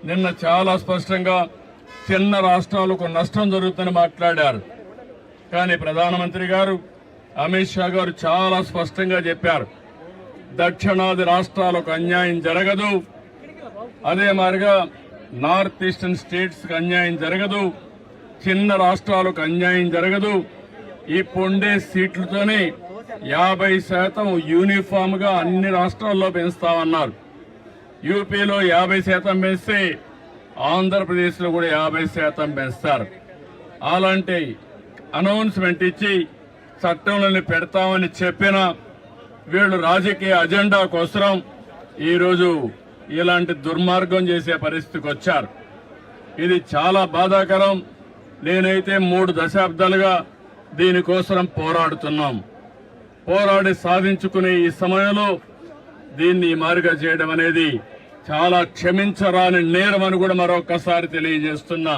నిన్న చాలా స్పష్టంగా చిన్న రాష్ట్రాలకు నష్టం జరుగుతుందని మాట్లాడారు. కానీ ప్రధానమంత్రి గారు అమిత్ షా గారు చాలా స్పష్టంగా చెప్పారు, దక్షిణాది రాష్ట్రాలకు అన్యాయం జరగదు, అదే మాదిరిగా నార్త్ ఈస్టర్న్ స్టేట్స్ కి అన్యాయం జరగదు, చిన్న రాష్ట్రాలకు అన్యాయం జరగదు. ఈ పొండే సీట్లతోనే 50% యూనిఫామ్ గా అన్ని రాష్ట్రాల్లో పెంచుతామన్నారు. యూపీలో 50% పెంచితే ఆంధ్రప్రదేశ్ లో కూడా 50% పెంచుతారు. అలాంటి అనౌన్స్మెంట్ ఇచ్చి చట్టంలోని పెడతామని చెప్పిన వీళ్ళు రాజకీయ అజెండా కోసం ఈరోజు ఇలాంటి దుర్మార్గం చేసే పరిస్థితికి వచ్చారు. ఇది చాలా బాధాకరం. నేనైతే 3 దశాబ్దాలుగా దీనికోసం పోరాడుతున్నాం. పోరాడి సాధించుకునే ఈ సమయంలో దీన్ని మారుగా చేయడం అనేది చాలా క్షమించరాని నేరం అని కూడా మరొకసారి తెలియజేస్తున్నా.